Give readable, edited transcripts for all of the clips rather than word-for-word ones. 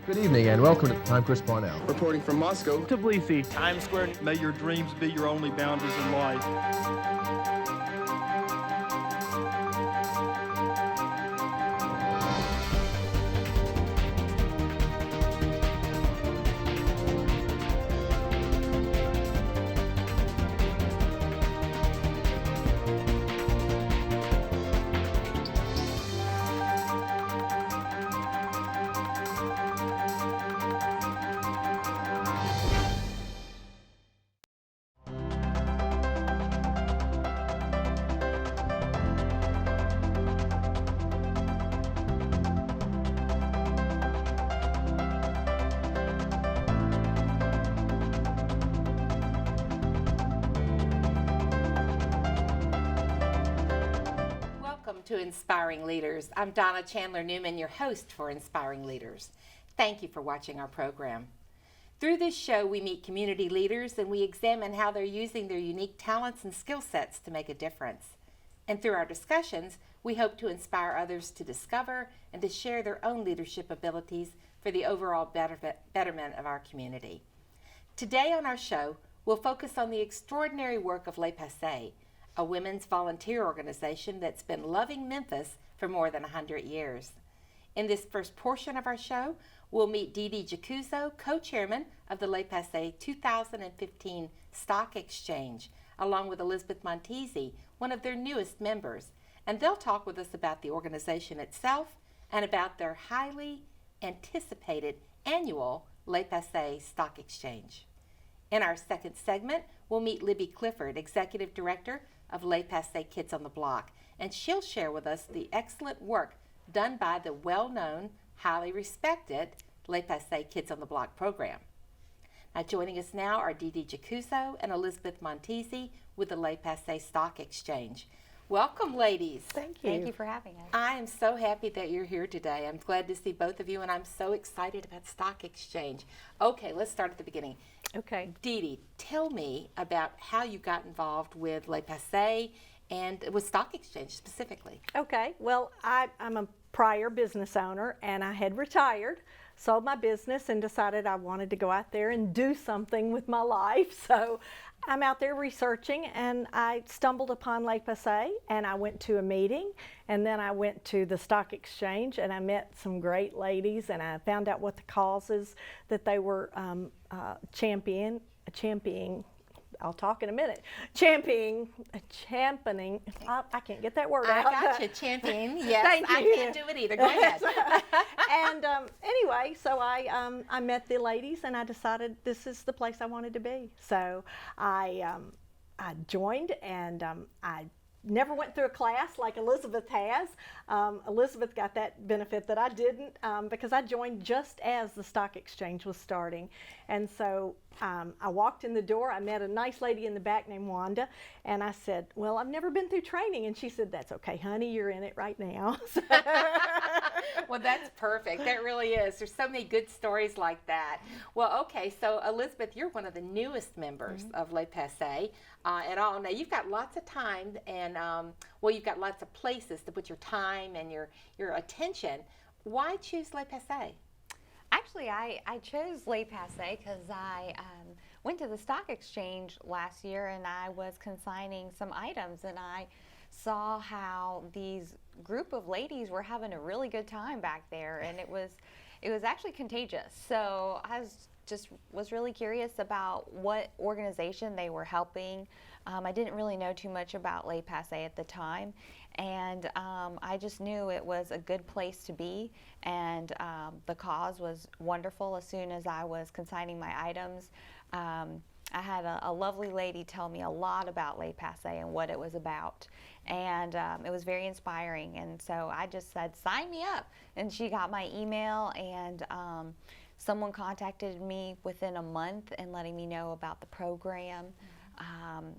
Good evening and welcome to I'm Chris Parnell. Reporting from Moscow, Tbilisi, Times Square. May your dreams be your only boundaries in life. To Inspiring Leaders. I'm Donna Chandler Newman, your host for Inspiring Leaders. Thank you for watching our program. Through this show, we meet community leaders and we examine how they're using their unique talents and skill sets to make a difference. And through our discussions, we hope to inspire others to discover and to share their own leadership abilities for the overall betterment of our community. Today on our show, we'll focus on the extraordinary work of Les Passees, a women's volunteer organization that's been loving Memphis for more than 100 years. In this first portion of our show, we'll meet DeeDee Jaccuzzo, co-chairman of the Les Passees 2015 Stock Exchange, along with Elizabeth Montesi, one of their newest members. And they'll talk with us about the organization itself and about their highly anticipated annual Les Passees Stock Exchange. In our second segment, we'll meet Libbee Clifford, Executive Director of Les Passees Kids on the Block, and she'll share with us the excellent work done by the well-known, highly respected Les Passees Kids on the Block program. Now joining us now are DeeDee Jaccuzzo and Elizabeth Montesi with the Les Passees Stock Exchange. Welcome, ladies. Thank you. Thank you for having us. I am so happy that you're here today. I'm glad to see both of you, and I'm so excited about Stock Exchange. Okay, let's start at the beginning. Okay. DeeDee, tell me about how you got involved with Les Passees and with Stock Exchange specifically. Okay. Well, I'm a prior business owner, and I had retired, sold my business, and decided I wanted to go out there and do something with my life. So I'm out there researching, and I stumbled upon Les Passees, and I went to a meeting, and then I went to the Stock Exchange, and I met some great ladies, and I found out what the causes that they were championing. I'll talk in a minute. Championing. I can't get that word out. I got you, champion. Yes, Thank you. I can't do it either. Go ahead. And anyway, so I met the ladies, and I decided this is the place I wanted to be. So I joined, and I never went through a class like Elizabeth has. Elizabeth got that benefit that I didn't because I joined just as the Stock Exchange was starting. And so I walked in the door, I met a nice lady in the back named Wanda, and I said, well, I've never been through training. And she said, that's okay, honey, you're in it right now. Well, that's perfect. That really is. There's so many good stories like that. Well, okay, so Elizabeth, you're one of the newest members of Les Passees at all. Now, you've got lots of time and, well, you've got lots of places to put your time and your attention. Why choose Les Passees? Actually, I chose Les Passees because I went to the stock exchange last year and I was consigning some items, and I saw how these group of ladies were having a really good time back there, and it was actually contagious. So I was really curious about what organization they were helping. I didn't really know too much about Les Passees at the time, and I just knew it was a good place to be, and the cause was wonderful. As soon as I was consigning my items, I had a lovely lady tell me a lot about Les Passees and what it was about, and it was very inspiring, and so I just said, sign me up, and she got my email, and someone contacted me within a month and letting me know about the program,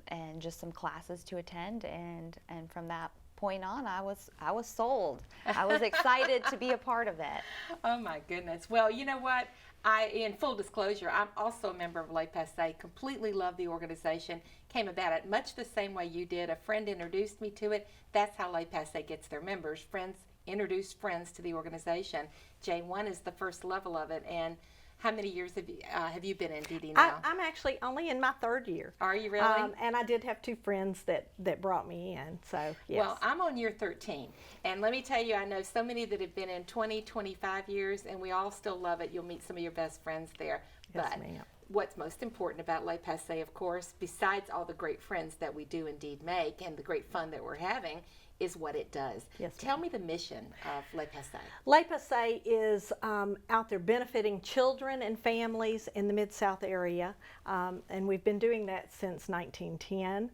and just some classes to attend, and from that point on, I was sold. I was excited to be a part of it. Oh my goodness. Well, you know what? In full disclosure, I'm also a member of Les Passees. Completely love the organization. Came about it much the same way you did. A friend introduced me to it. That's how Les Passees gets their members. Friends introduce friends to the organization. J1 is the first level of it. And how many years have you been in DeeDee now? I'm actually only in my 3rd year. Are you really? And I did have 2 friends that brought me in, so yes. Well, I'm on year 13. And let me tell you, I know so many that have been in 20, 25 years, and we all still love it. You'll meet some of your best friends there. Yes, But ma'am. what's most important about Les Passees, of course, besides all the great friends that we do indeed make and the great fun that we're having, is what it does. Yes, Tell me the mission of Les Passees. Les Passees is out there benefiting children and families in the Mid-South area, and we've been doing that since 1910.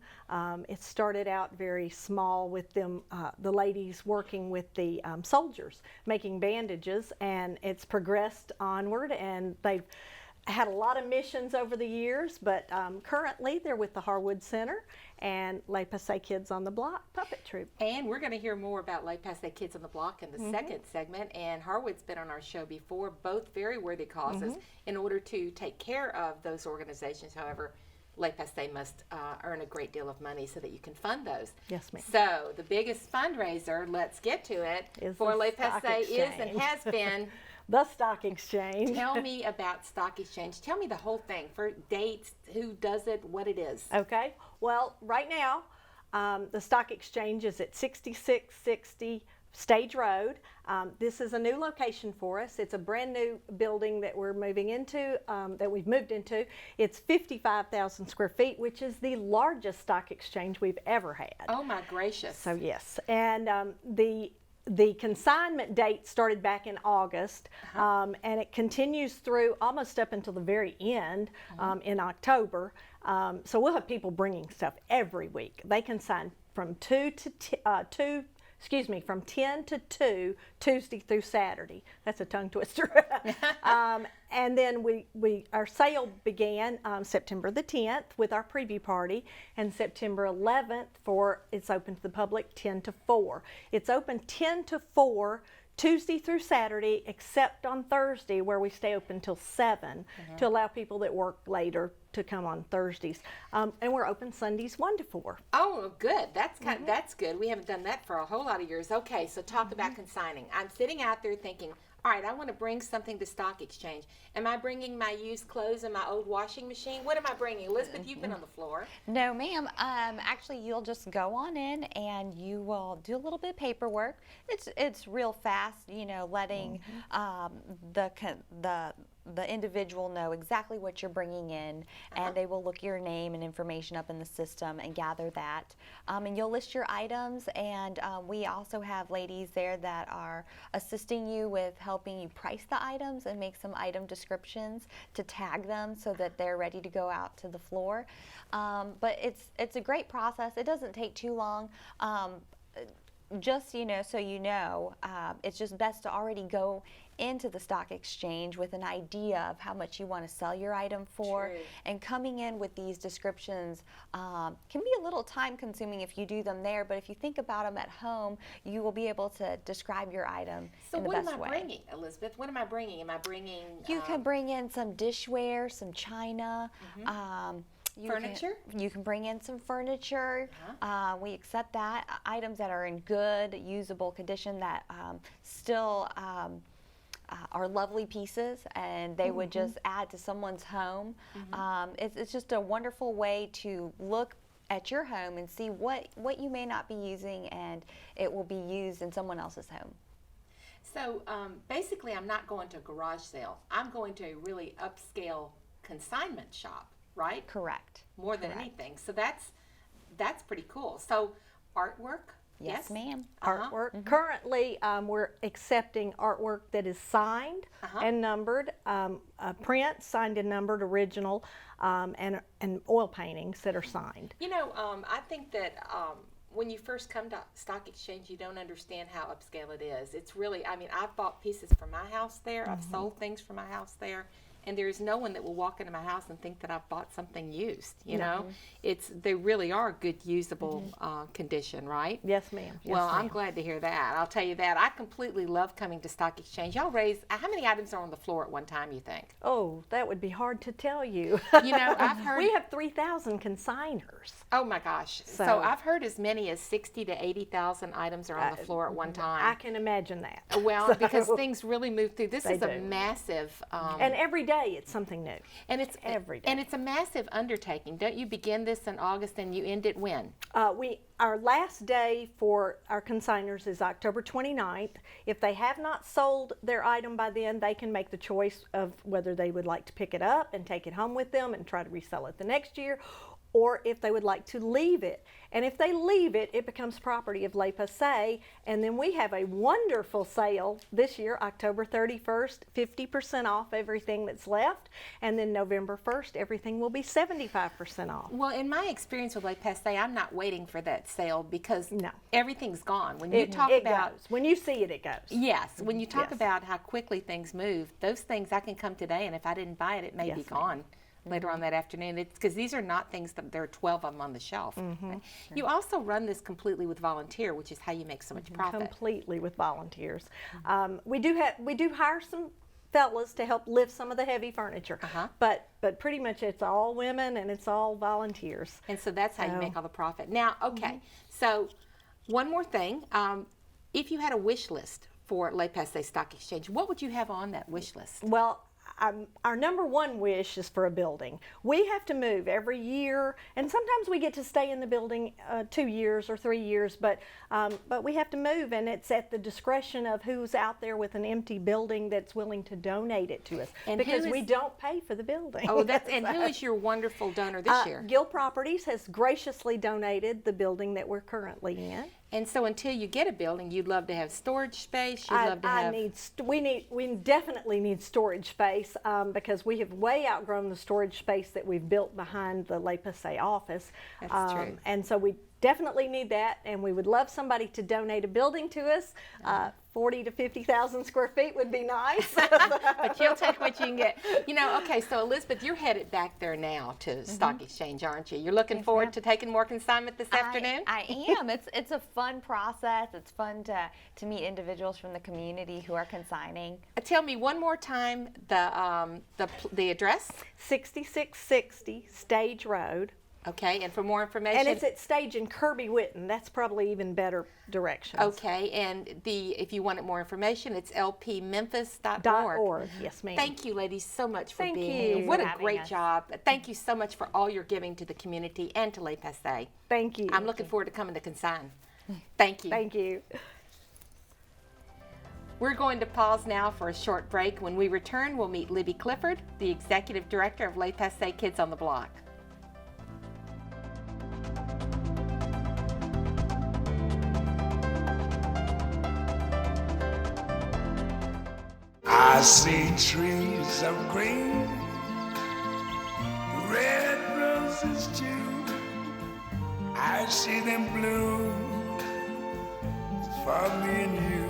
It started out very small with them, the ladies working with the soldiers, making bandages, and it's progressed onward, and they've had a lot of missions over the years, but currently they're with the Harwood Center and Les Passees Kids on the Block Puppet Troupe. And we're going to hear more about Les Passees Kids on the Block in the second segment. And Harwood's been on our show before, both very worthy causes. In order to take care of those organizations, however, Les Passees must earn a great deal of money so that you can fund those. Yes, ma'am. So the biggest fundraiser, let's get to it, Is for the Les stock Passees is and exchange. has been. The stock exchange. Tell me about stock exchange. Tell me the whole thing, for dates, who does it, what it is. Okay. Well, right now, the stock exchange is at 6660 Stage Road. This is a new location for us. It's a brand new building that we're moving into, that we've moved into. It's 55,000 square feet, which is the largest stock exchange we've ever had. Oh my gracious. So yes, and the consignment date started back in August, and it continues through almost up until the very end in October. So we'll have people bringing stuff every week. They consign from 10 to 2, Tuesday through Saturday. That's a tongue twister. And then our sale began September the 10th with our preview party, and September 11th it's open to the public 10 to 4. It's open 10 to 4 Tuesday through Saturday, except on Thursday, where we stay open till 7 to allow people that work later to come on Thursdays. And we're open Sundays 1 to 4. Oh, good. That's that's good. We haven't done that for a whole lot of years. Okay, so talk about consigning. I'm sitting out there thinking, all right, I want to bring something to stock exchange. Am I bringing my used clothes and my old washing machine? What am I bringing? Elizabeth, you've been on the floor. No, ma'am. Actually, you'll just go on in and you will do a little bit of paperwork. It's real fast, you know, letting the individual know exactly what you're bringing in, and they will look your name and information up in the system and gather that. And you'll list your items, and we also have ladies there that are assisting you with helping you price the items and make some item descriptions to tag them so that they're ready to go out to the floor. But it's a great process. It doesn't take too long. Just, you know, so you know, it's just best to already go into the stock exchange with an idea of how much you want to sell your item for. True. And coming in with these descriptions can be a little time consuming if you do them there, but if you think about them at home, you will be able to describe your item So in the what best am I way. bringing, Elizabeth? What am I bringing? Am I bringing You can bring in some dishware, some china, furniture? You can bring in some furniture. We accept that. Items that are in good, usable condition that still are lovely pieces, and they would just add to someone's home. It's just a wonderful way to look at your home and see what you may not be using, and it will be used in someone else's home. So basically, I'm not going to a garage sale. I'm going to a really upscale consignment shop, right? Correct. More than Correct. anything. So that's pretty cool. So artwork? Yes, ma'am. Artwork. Currently, we're accepting artwork that is signed and numbered, prints signed and numbered, original, and oil paintings that are signed. You know, I think that when you first come to Stock Exchange, you don't understand how upscale it is. It's really, I mean, I've bought pieces from my house there. I've sold things from my house there. and there's no one that will walk into my house and think that I've bought something used. You know, they really are good, usable condition, right? Yes, ma'am. Yes, Well, I'm ma'am. glad to hear that. I'll tell you that. I completely love coming to Stock Exchange. Y'all raise, how many items are on the floor at one time, you think? Oh, that would be hard to tell you. You know, I've heard. We have 3,000 consigners. Oh my gosh. So I've heard as many as 60 to 80,000 items are on the floor at one time. I can imagine that. Well, because things really move through. This They is a do. massive. And every day it's something new. And it's every day. And it's a massive undertaking. Don't you begin this in August and you end it when? Our last day for our consigners is October 29th. If they have not sold their item by then, they can make the choice of whether they would like to pick it up and take it home with them and try to resell it the next year, or if they would like to leave it. And if they leave it, it becomes property of Les Passees. And then we have a wonderful sale this year, October 31st, 50% off everything that's left. And then November 1st, everything will be 75% off. Well, in my experience with Les Passees, I'm not waiting for that sale because No. everything's gone. When you talk It about goes. When you see it, it goes. Yes, when you talk Yes. about how quickly things move, those things I can come today, and if I didn't buy it, it may be Yes, ma'am. gone later on that afternoon. It's because these are not things that there are 12 of them on the shelf. You also run this completely with volunteer, which is how you make so much profit. Completely with volunteers. We do hire some fellas to help lift some of the heavy furniture, but pretty much it's all women and it's all volunteers. And so that's how you make all the profit. Now, okay, so one more thing. If you had a wish list for Les Passees Stock Exchange, what would you have on that wish list? Well, our number one wish is for a building. We have to move every year, and sometimes we get to stay in the building 2 years or 3 years, but we have to move, and it's at the discretion of who's out there with an empty building that's willing to donate it to us, And because who we is- don't pay for the building. Oh, and who is your wonderful donor this year? Gill Properties has graciously donated the building that we're currently in. And so until you get a building, you'd love to have storage space. You'd love to have. We definitely need storage space because we have way outgrown the storage space that we've built behind the Les Passees office. That's true. And so we definitely need that, and we would love somebody to donate a building to us. 40 to 50,000 square feet would be nice. But you'll take what you can get. You know, okay, so Elizabeth, you're headed back there now to Stock Exchange, aren't you? You're looking forward to taking more consignment this afternoon? I am. It's a fun process. It's fun to meet individuals from the community who are consigning. Tell me one more time the address. 6660 Stage Road. Okay, and for more information. And it's at Stage in Kirby Whitten. That's probably even better directions. Okay, and if you wanted more information, it's lpmemphis.org. .org. Yes, ma'am. Thank you, ladies, so much for Thank being you. here. What for a having great us. job. Thank you so much for all you're giving to the community and to Les Passees. Thank you. I'm looking forward to coming to consign. Thank you. Thank you. We're going to pause now for a short break. When we return, we'll meet Libbee Clifford, the Executive Director of Les Passees Kids on the Block. I see trees of green, red roses too. I see them bloom for me and you,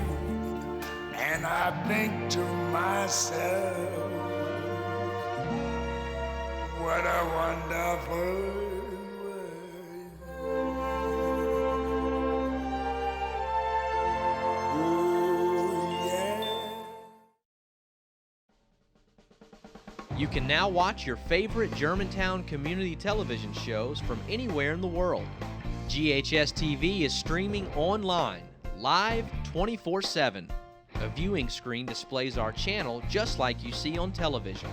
and I think to myself, what a wonderful world. You can now watch your favorite Germantown community television shows from anywhere in the world. GHS-TV is streaming online, live 24/7. A viewing screen displays our channel just like you see on television.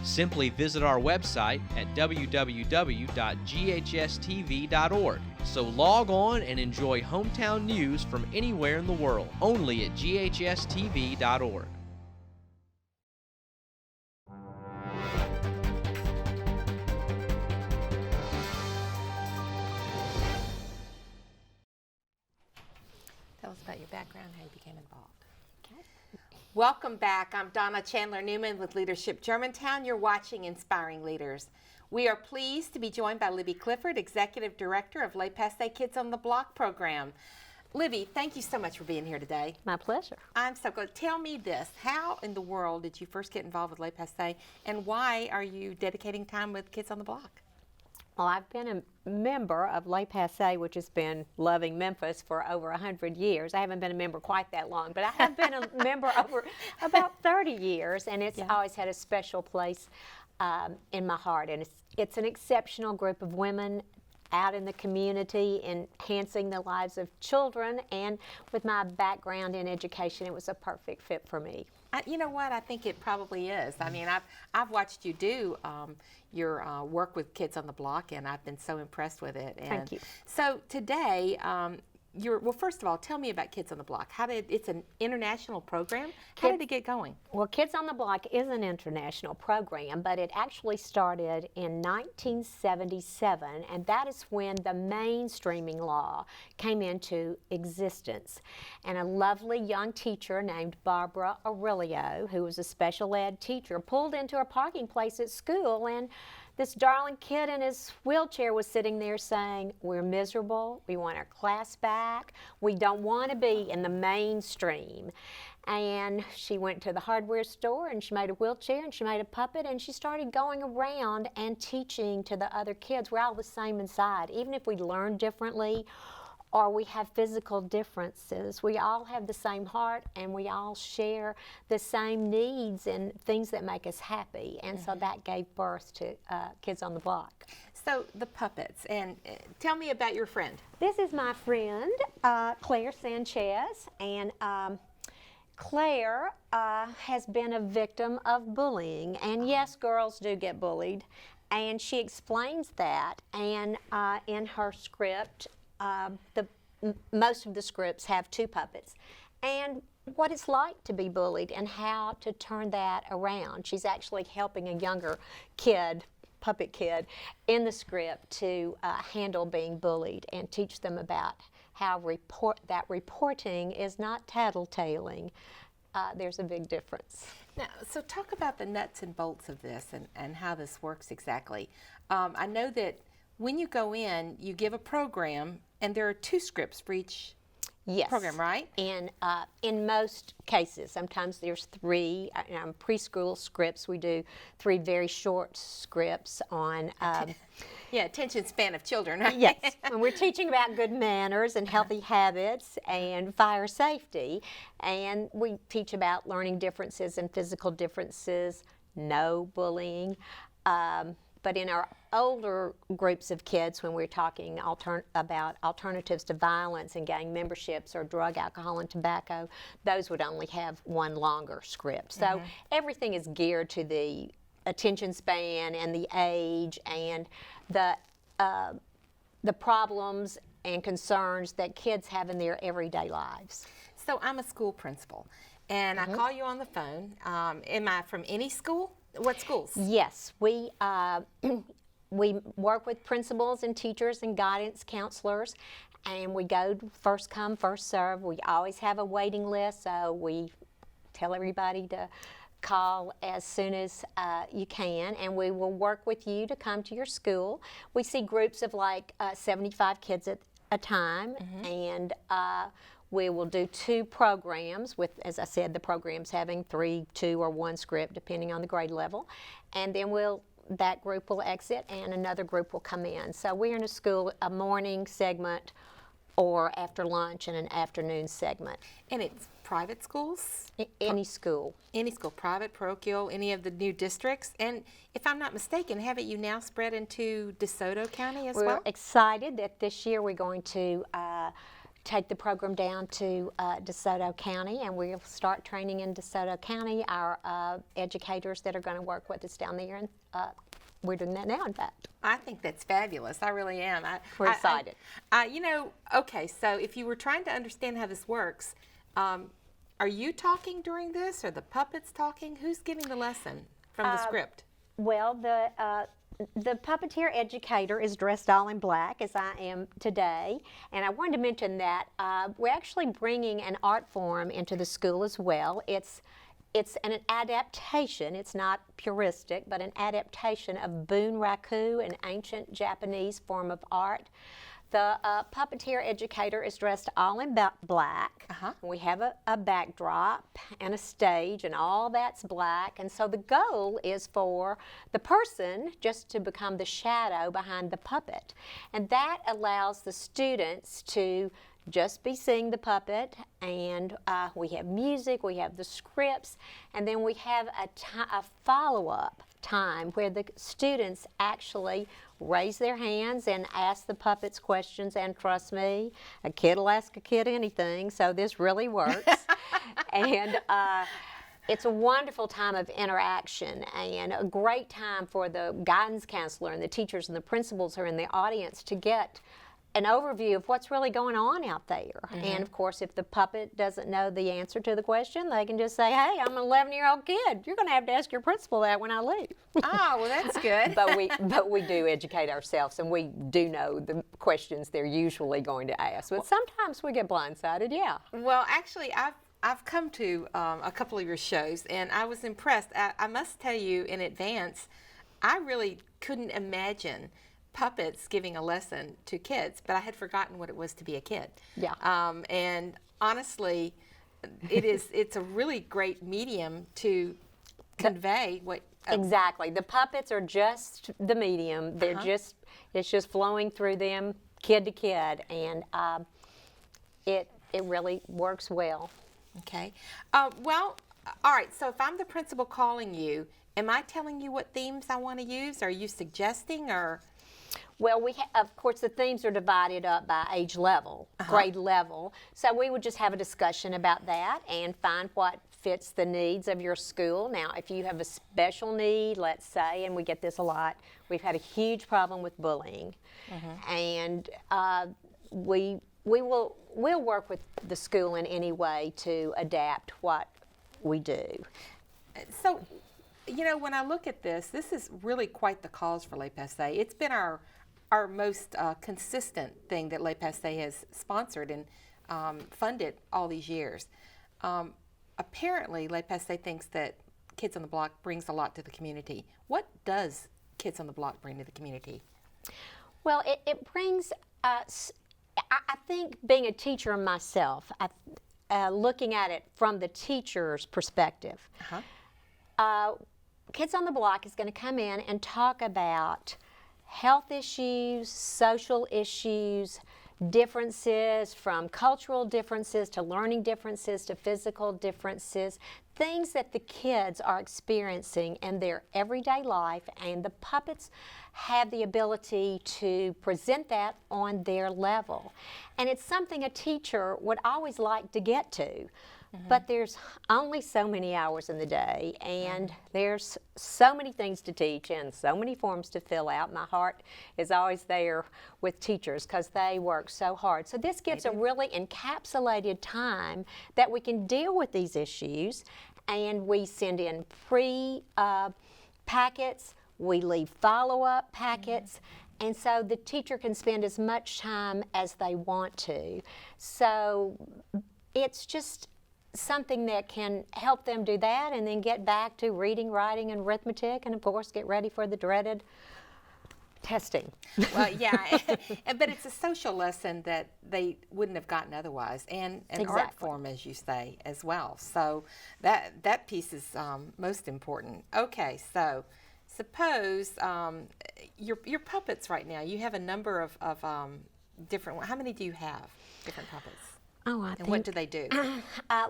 Simply visit our website at www.ghstv.org. So log on and enjoy hometown news from anywhere in the world, only at ghstv.org. Tell us about your background, how you became involved. Welcome back. I'm Donna Chandler Newman with Leadership Germantown. You're watching Inspiring Leaders. We are pleased to be joined by Libbee Clifford, Executive Director of Les Passees Kids on the Block program. Libbee, thank you so much for being here today. My pleasure. I'm so glad. Tell me this, how in the world did you first get involved with Les Passees, and why are you dedicating time with Kids on the Block? Well, I've been a member of Les Passees, which has been loving Memphis for over 100 years. I haven't been a member quite that long, but I have been a member over about 30 years, and it's always had a special place in my heart. And it's an exceptional group of women out in the community, enhancing the lives of children, and with my background in education, it was a perfect fit for me. You know what? I think it probably is. I mean, I've watched you do your work with Kids on the Block, and I've been so impressed with it. And Thank you. So today, well, first of all, tell me about Kids on the Block. It's an international program. How did it get going? Well, Kids on the Block is an international program, but it actually started in 1977, and that is when the mainstreaming law came into existence. And a lovely young teacher named Barbara Aurelio, who was a special ed teacher, pulled into a parking place at school, and this darling kid in his wheelchair was sitting there saying, "We're miserable, we want our class back, we don't want to be in the mainstream." And she went to the hardware store and she made a wheelchair and she made a puppet and she started going around and teaching to the other kids. We're all the same inside, even if we learn differently or we have physical differences. We all have the same heart and we all share the same needs and things that make us happy. And so that gave birth to Kids on the Block. So the puppets, and tell me about your friend. This is my friend, Claire Sanchez, and Claire has been a victim of bullying. And yes, girls do get bullied. And she explains that, and in her script, most of the scripts have two puppets, and what it's like to be bullied and how to turn that around. She's actually helping a younger kid, puppet kid, in the script to handle being bullied and teach them about how reporting is not tattletaling. There's a big difference. Now, so talk about the nuts and bolts of this and how this works exactly. I know that when you go in, you give a program, and there are two scripts for each program, right? In most cases, sometimes there's three. Preschool scripts, we do three very short scripts on. Attention span of children. Right? Yes, when we're teaching about good manners and healthy habits and fire safety, and we teach about learning differences and physical differences, no bullying. But in our older groups of kids, when we're talking about alternatives to violence and gang memberships or drug, alcohol, and tobacco, those would only have one longer script. So everything is geared to the attention span and the age and the problems and concerns that kids have in their everyday lives. So I'm a school principal, and I call you on the phone. Am I from any school? What schools? Yes, we work with principals and teachers and guidance counselors, and we go first come, first serve. We always have a waiting list, so we tell everybody to call as soon as you can, and we will work with you to come to your school. We see groups of like 75 kids at a time, and we will do two programs with, as I said, the programs having 3, 2, or 1 script depending on the grade level. And then that group will exit and another group will come in. So we're in a school, a morning segment or after lunch and an afternoon segment. And it's private schools? Any school. Any school, private, parochial, any of the new districts. And if I'm not mistaken, haven't you now spread into DeSoto County as well? We're excited that this year we're going to take the program down to DeSoto County, and we'll start training in DeSoto County our educators that are going to work with us down there, and we're doing that now, in fact. I think that's fabulous. I really am. We're excited. Okay, so if you were trying to understand how this works, are you talking during this, or the puppets talking? Who's giving the lesson from the script? Well, the puppeteer educator is dressed all in black, as I am today. And I wanted to mention that we're actually bringing an art form into the school as well. It's an adaptation. It's not puristic, but an adaptation of bunraku, an ancient Japanese form of art The puppeteer educator is dressed all in black. We have a backdrop and a stage, and all that's black. And so the goal is for the person just to become the shadow behind the puppet. And that allows the students to just be seeing the puppet, and we have music, we have the scripts, and then we have a follow-up time where the students actually raise their hands and ask the puppets questions, and trust me, a kid will ask a kid anything, so this really works. And it's a wonderful time of interaction and a great time for the guidance counselor and the teachers and the principals who are in the audience to get an overview of what's really going on out there. And of course, if the puppet doesn't know the answer to the question, they can just say, hey, I'm an 11-year-old kid. You're going to have to ask your principal that when I leave. Oh, well, that's good. But we do educate ourselves, and we do know the questions they're usually going to ask. But sometimes we get blindsided, yeah. Well, actually, I've come to a couple of your shows, and I was impressed. I must tell you in advance, I really couldn't imagine puppets giving a lesson to kids, but I had forgotten what it was to be a kid. Yeah. And honestly, it's a really great medium to convey what. Exactly. The puppets are just the medium. They're it's just flowing through them, kid to kid, and it really works well. Okay. Well, all right. So if I'm the principal calling you, am I telling you what themes I want to use? Are you suggesting, or? Well, of course, the themes are divided up by age level, grade level. So we would just have a discussion about that and find what fits the needs of your school. Now, if you have a special need, let's say, and we get this a lot, we've had a huge problem with bullying, and we'll work with the school in any way to adapt what we do. So, you know, when I look at this is really quite the cause for Les Passees. It's been our most consistent thing that Les Passees has sponsored and funded all these years. Apparently, Les Passees thinks that Kids on the Block brings a lot to the community. What does Kids on the Block bring to the community? Well, it brings us, I think, being a teacher myself, looking at it from the teacher's perspective, Kids on the Block is going to come in and talk about health issues, social issues, differences, from cultural differences to learning differences to physical differences, things that the kids are experiencing in their everyday life, and the puppets have the ability to present that on their level. And it's something a teacher would always like to get to. But there's only so many hours in the day, and there's so many things to teach and so many forms to fill out. My heart is always there with teachers because they work so hard. So this gives a really encapsulated time that we can deal with these issues, and we send in pre-packets, we leave follow-up packets, and so the teacher can spend as much time as they want to. So it's just something that can help them do that and then get back to reading, writing, and arithmetic, and of course get ready for the dreaded testing. Well, yeah, but it's a social lesson that they wouldn't have gotten otherwise, and an art form, as you say, as well. So that piece is most important. Okay, so suppose your puppets right now, you have a number of different, how many do you have, different puppets? Oh, and what do they do?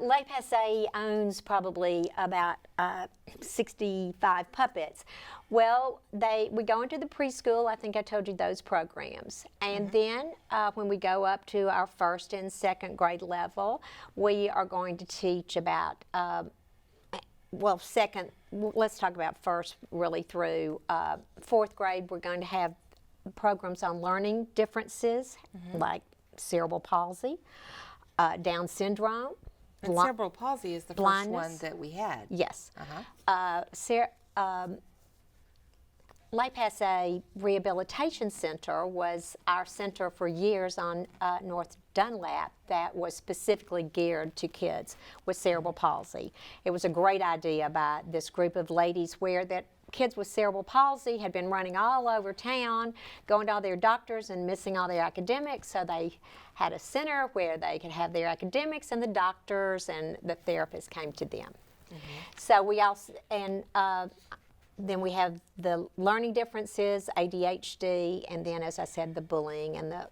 Les Passees owns probably about 65 puppets. Well, we go into the preschool. I think I told you those programs. And then when we go up to our first and second grade level, we are going to teach about, let's talk about first really through fourth grade. We're going to have programs on learning differences like cerebral palsy, Down syndrome. And cerebral palsy is the blindness. First one that we had. Yes. Les Passees Rehabilitation Center was our center for years on North Dunlap that was specifically geared to kids with cerebral palsy. It was a great idea by this group of ladies where that kids with cerebral palsy had been running all over town, going to all their doctors and missing all their academics, so they had a center where they could have their academics, and the doctors and the therapists came to them. So we also, and then we have the learning differences, ADHD, and then, as I said, the bullying and the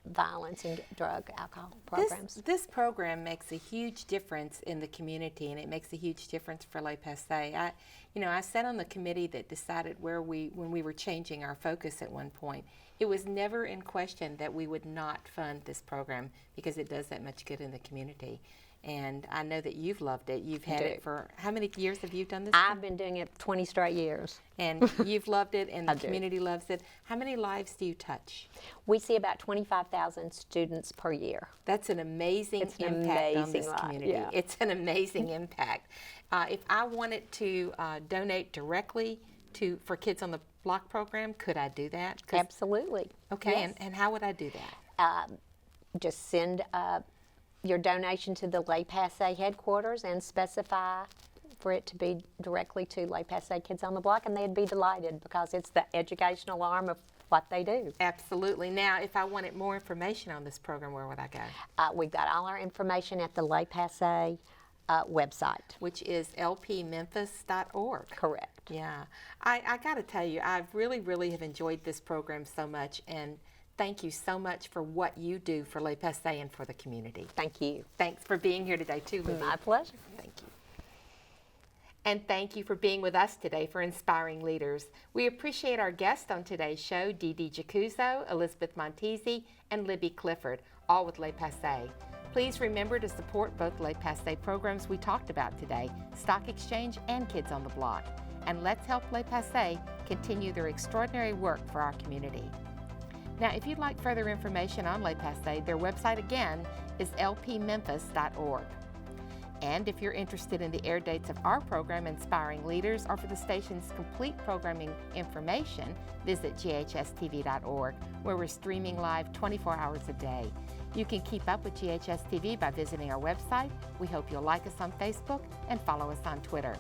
violence and drug, alcohol programs. This program makes a huge difference in the community, and it makes a huge difference for Les Passees. I sat on the committee that decided when we were changing our focus at one point. It was never in question that we would not fund this program because it does that much good in the community. And I know that you've loved it. You've had it for, how many years have you done this? I've been doing it 20 straight years. And you've loved it, and the community loves it. How many lives do you touch? We see about 25,000 students per year. That's an amazing impact on this community. Yeah. It's an amazing impact. If I wanted to donate directly for Kids on the Block program, could I do that? Absolutely. Okay, Yes. and how would I do that? Just send your donation to the Les Passees headquarters and specify for it to be directly to Les Passees Kids on the Block, and they'd be delighted because it's the educational arm of what they do. Absolutely. Now, if I wanted more information on this program, where would I go? We've got all our information at the Les Passees website. Which is lpmemphis.org. Correct. Yeah. I got to tell you, I really have enjoyed this program so much, and thank you so much for what you do for Les Passees and for the community. Thank you. Thanks for being here today, too, Libbee. My pleasure. Thank you. And thank you for being with us today for Inspiring Leaders. We appreciate our guests on today's show, DeeDee Jaccuzzo, Elizabeth Montesi, and Libbee Clifford, all with Les Passees. Please remember to support both Les Passees programs we talked about today, Stock Exchange and Kids on the Block. And let's help Les Passees continue their extraordinary work for our community. Now, if you'd like further information on Les Passees, their website again is lpmemphis.org. And if you're interested in the air dates of our program, Inspiring Leaders, or for the station's complete programming information, visit GHS-TV.org, where we're streaming live 24 hours a day. You can keep up with GHS-TV by visiting our website. We hope you'll like us on Facebook and follow us on Twitter.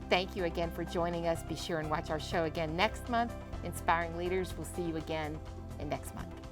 Thank you again for joining us. Be sure and watch our show again next month. Inspiring Leaders, we'll see you again next month.